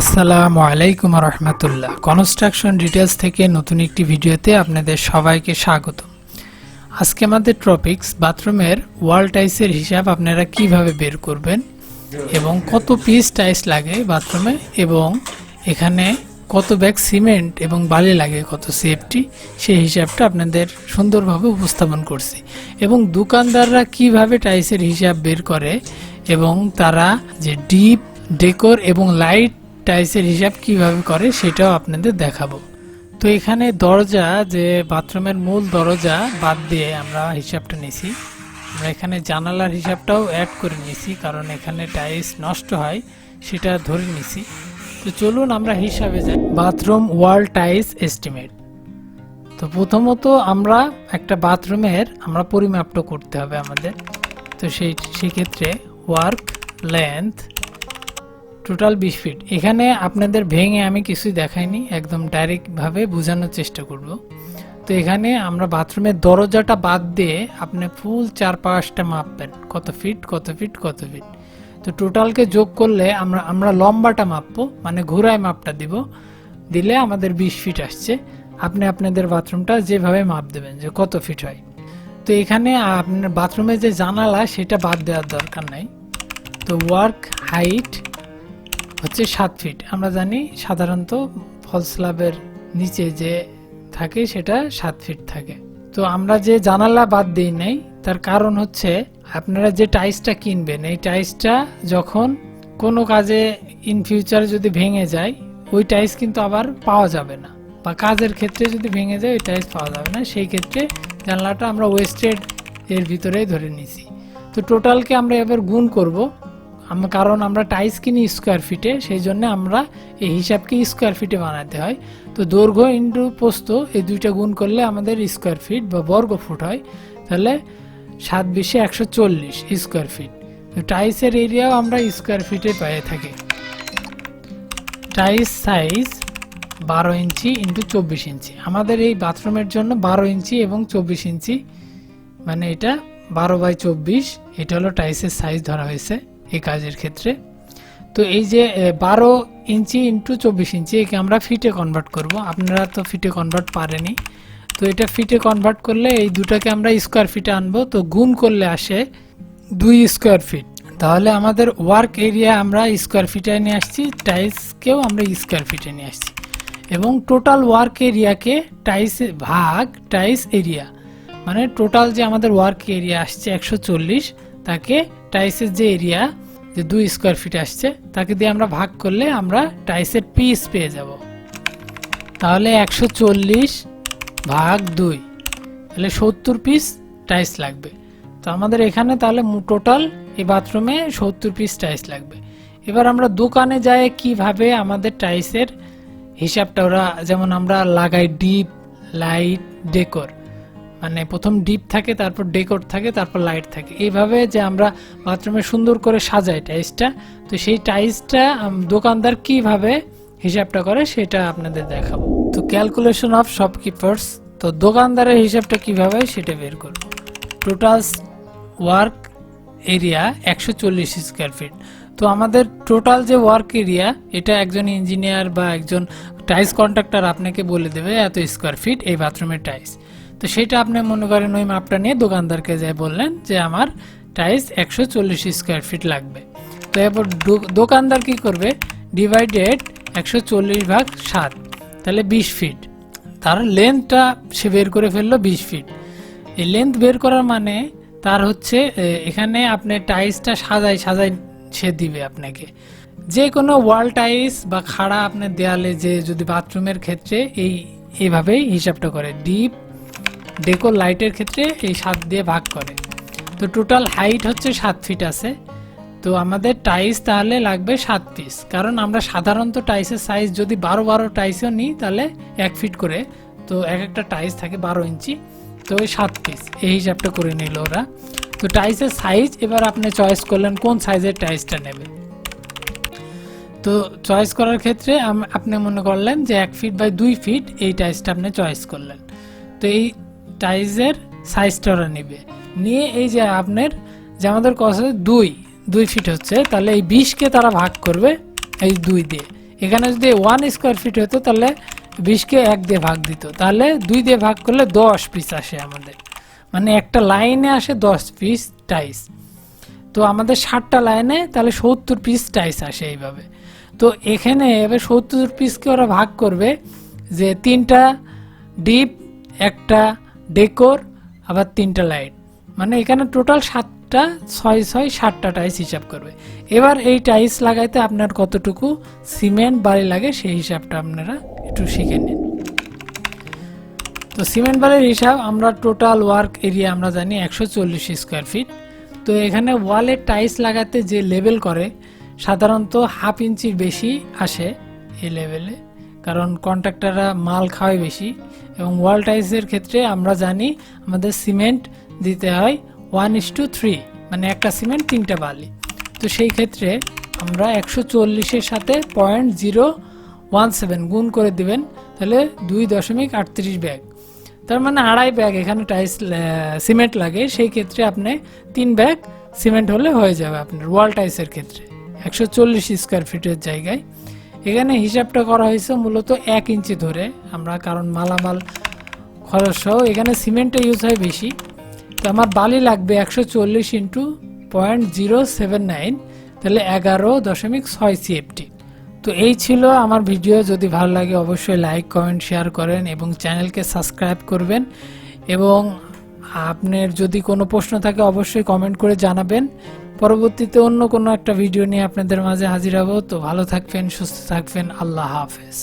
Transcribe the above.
আসসালামু আলাইকুম রহমতুল্লাহ। Construction details থেকে নতুন একটি ভিডিওতে আপনাদের সবাইকে স্বাগত। আজকে আমাদের টপিকস বাথরুমের ওয়াল টাইলসের হিসাব আপনারা কিভাবে বের করবেন এবং কত পিস টাইলস লাগে বাথরুমে এবং এখানে কত ব্যাগ সিমেন্ট এবং বালি লাগে কত সেফটি, সেই হিসাবটা আপনাদের সুন্দরভাবে উপস্থাপন করছি এবং দোকানদাররা কিভাবে টাইলসের হিসাব বের করে এবং তারা যে ডিপ, ডেকোর এবং লাইট টাইলসের হিসাব কিভাবে করে সেটাও আপনাদের দেখাবো। তো এখানে দরজা, যে বাথরুমের মূল দরজা বাদ দিয়ে আমরা হিসাবটা নিছি। আমরা এখানে জানালার হিসাবটাও অ্যাড করে নিছি, কারণ এখানে টাইলস নষ্ট হয় সেটা ধরে নিছি। তো চলুন আমরা হিসাবে যাই। Bathroom wall tiles estimate. তো প্রথমত আমরা একটা বাথরুমের পরিমাপটা করতে হবে আমাদের। তো সেই ক্ষেত্রে ওয়ার্ক লেন্থ টোটাল 20 ফিট। এখানে আপনাদের ভেঙে আমি কিছুই দেখাইনি, একদম ডাইরেক্টভাবে বোঝানোর চেষ্টা করব। তো এখানে আমরা বাথরুমের দরজাটা বাদ দিয়ে আপনি ফুল চারপাশটা মাপবেন, কত ফিট কত ফিট কত ফিট। তো টোটালকে যোগ করলে আমরা লম্বাটা মাপবো, মানে ঘুরায় মাপটা দিলে আমাদের 20 ফিট আসছে। আপনি আপনাদের বাথরুমটা যেভাবে মাপ দেবেন যে কত ফিট হয়। তো এখানে আপনার বাথরুমের যে জানালা সেটা বাদ দেওয়ার দরকার নাই। তো ওয়ার্ক হাইট হচ্ছে 7 ফিট। আমরা জানি সাধারণত ফলস স্ল্যাবের নিচে যে থাকে সেটা 7 ফিট থাকে। তো আমরা যে জানালা বাদ দিই নাই, তার কারণ হচ্ছে আপনারা যে টাইলসটা কিনবেন, এই টাইলসটা যখন কোনো কাজে ইন ফিউচার যদি ভেঙে যায়, ওই টাইলস কিন্তু আবার পাওয়া যাবে না, বা কাজের ক্ষেত্রে যদি ভেঙে যায় ওই টাইলস পাওয়া যাবে না। সেই ক্ষেত্রে জানলাটা আমরা ওয়েস্টেড এর ভিতরেই ধরে নিছি। তো টোটালকে আমরা এবার গুণ করব, কারণ আমরা টাইলস কিনি স্কোয়ার ফিটে, সেই জন্য আমরা এই হিসাবকে স্কোয়ার ফিটে বানাতে হয়। তো দৈর্ঘ্য ইন্টু প্রস্থ এই দুইটা গুণ করলে আমাদের স্কোয়ার ফিট বা বর্গ ফুট হয়। তাহলে 7×20 = 140 স্কোয়ার ফিট। তো টাইলসের এরিয়াও আমরা স্কোয়ার ফিটে পেয়ে থাকি। টাইলস সাইজ 12 ইঞ্চি ইন্টু 24 ইঞ্চি। আমাদের এই বাথরুমের জন্য 12 ইঞ্চি এবং 24 ইঞ্চি, মানে এটা 12/24, এটা হলো টাইলসের সাইজ ধরা হয়েছে এই কাজের ক্ষেত্রে। তো এই যে 12 ইঞ্চি ইন্টু 24 ইঞ্চি, একে আমরা ফিটে কনভার্ট করব। আপনারা তো ফিটে কনভার্ট পারেনি, তো এটা ফিটে কনভার্ট করলে এই দুটাকে আমরা স্কোয়ার ফিটে আনবো। তো গুণ করলে আসে 2 স্কোয়ার ফিট। তাহলে আমাদের ওয়ার্ক এরিয়া আমরা স্কোয়ার ফিটে নিয়ে আসছি, টাইলসকেও আমরা স্কোয়ার ফিটে নিয়ে আসছি এবং টোটাল ওয়ার্ক এরিয়াকে টাইলস ভাগ টাইলস এরিয়া, মানে টোটাল যে আমাদের ওয়ার্ক এরিয়া আসছে 140, তাকে টাইলসের যে এরিয়া যে 2 স্কোয়ার ফিট আসছে তাকে দিয়ে আমরা ভাগ করলে আমরা টাইলসের পিস পেয়ে যাব। তাহলে 140/2, তাহলে 70 পিস টাইলস লাগবে। তো আমাদের এখানে তাহলে টোটাল এই বাথরুমে 70 পিস টাইলস লাগবে। এবার আমরা দোকানে যাই কিভাবে আমাদের টাইলসের হিসাবটা, ওরা যেমন আমরা লাগাই ডিপ, লাইট, ডেকোর, মানে প্রথম ডিপ থাকে, তারপর ডেকোর থাকে, তারপর লাইট থাকে, এইভাবে যে আমরা বাথরুমে সুন্দর করে সাজাই টাইলসটা। তো সেই টাইলসটা দোকানদার কিভাবে হিসাবটা করে সেটা আপনাদের দেখাবো। তো ক্যালকুলেশন অফ শপকিপার্স। তো দোকানদারের হিসাবটা কিভাবে সেটা বের করব। Total work area 140 square feet. তো আমাদের টোটাল যে ওয়ার্ক এরিয়া, এটা একজন ইঞ্জিনিয়ার বা একজন টাইলস কন্ট্রাক্টর আপনাকে বলে দেবে এত স্কোয়ার ফিট এই বাথরুমের টাইলস। তো সেটা আপনি মনে করেন ওই মাপটা নিয়ে দোকানদারকে যাই বললেন যে আমার টাইলস 140 স্কোয়ার ফিট লাগবে। তো এবার দোকানদার কি করবে, ডিভাইডেড 140/7, তাহলে 20 ফিট। তার লেন্থটা সে বের করে ফেললো 20 ফিট। এই লেন্থ বের করার মানে তার হচ্ছে এখানে আপনি টাইলসটা সাজাই সে দিবে আপনাকে। যে কোনো ওয়াল টাইলস বা খাড়া আপনার দেয়ালে, যে যদি বাথরুমের ক্ষেত্রে এইভাবেই হিসাবটা করে, ডিপ, ডেকোর, লাইটের ক্ষেত্রে এই 7 দিয়ে ভাগ করে। তো টোটাল হাইট হচ্ছে 7 ফিট আছে। তো আমাদের টাইলস তাহলে লাগবে 7 পিস, কারণ আমরা সাধারণত টাইলসের সাইজ যদি 12 টাইলসও নিই তাহলে 1 ফিট করে, তো একটা টাইলস থাকে 12 ইঞ্চি, তো ওই 7 পিস এই হিসাবটা করে নিল ওরা। তো টাইলসের সাইজ এবার আপনি চয়েস করলেন কোন সাইজের টাইলসটা নেবে। তো চয়েস করার ক্ষেত্রে আপনি মনে করলেন যে 1 ফিট বাই 2 ফিট এই টাইলসটা আপনি চয়েস করলেন। তো এই টাইলসের সাইজটা ওরা নেবে, নিয়ে এই যে আপনার যে আমাদের কত 2 ফিট হচ্ছে, তাহলে এই 20কে তারা ভাগ করবে এই 2 দিয়ে। এখানে যদি 1 স্কোয়ার ফিট হতো তাহলে 20কে 1 দিয়ে ভাগ দিত, তাহলে 2 দিয়ে ভাগ করলে 10 পিস আসে আমাদের, মানে একটা লাইনে আসে 10 পিস টাইস। তো আমাদের 60টা লাইনে তাহলে 70 পিস টাইস আসে এইভাবে। তো এখানে এবার 70 পিসকে ওরা ভাগ করবে যে 3টা ডিপ, একটা ডেকোর, আবার 3টা লাইট, মানে এখানে টোটাল 7টা, 6 7টা টাইস হিসাব করবে। এবার এই টাইস লাগাইতে আপনার কতটুকু সিমেন্ট বালি লাগে সেই হিসাবটা আপনারা একটু শিখে নিন। তো সিমেন্ট বালির হিসাব আমরা টোটাল ওয়ার্ক এরিয়া আমরা জানি 140 স্কোয়ার ফিট। তো এখানে ওয়ালে টাইলস লাগাতে যে লেভেল করে সাধারণত 1/2 ইঞ্চির বেশি আসে এই লেভেলে, কারণ কন্ট্রাক্টররা মাল খাওয়ায় বেশি। এবং ওয়াল টাইলসের ক্ষেত্রে আমরা জানি আমাদের সিমেন্ট দিতে হয় 1:3, মানে একটা সিমেন্ট 3টা বালি। তো সেই ক্ষেত্রে আমরা 140-এর সাথে 0.017 গুণ করে দিবেন, তাহলে 2.38 ব্যাগ, তার মানে 2.5 ব্যাগ এখানে টাইলস সিমেন্ট লাগে। সেই ক্ষেত্রে আপনি 3 ব্যাগ সিমেন্ট হলে হয়ে যাবে আপনার ওয়াল টাইলসের ক্ষেত্রে 140 স্কোয়ার ফিটের জায়গায়। এখানে হিসাবটা করা হয়েছে মূলত 1 ইঞ্চি ধরে আমরা, কারণ মালামাল খরচ সহ এখানে সিমেন্টটা ইউজ হয় বেশি। তো আমার বালি লাগবে 140 × 0.079, তাহলে 11.6 CFT। তো এই ছিল আমার ভিডিও। যদি ভালো লাগে অবশ্যই লাইক, কমেন্ট, শেয়ার করেন এবং চ্যানেলকে সাবস্ক্রাইব করবেন। এবং আপনার যদি কোনো প্রশ্ন থাকে অবশ্যই কমেন্ট করে জানাবেন। পরবর্তীতে অন্য কোনো একটা ভিডিও নিয়ে আপনাদের মাঝে হাজির হব। তো ভালো থাকবেন, সুস্থ থাকবেন, আল্লাহ হাফেজ।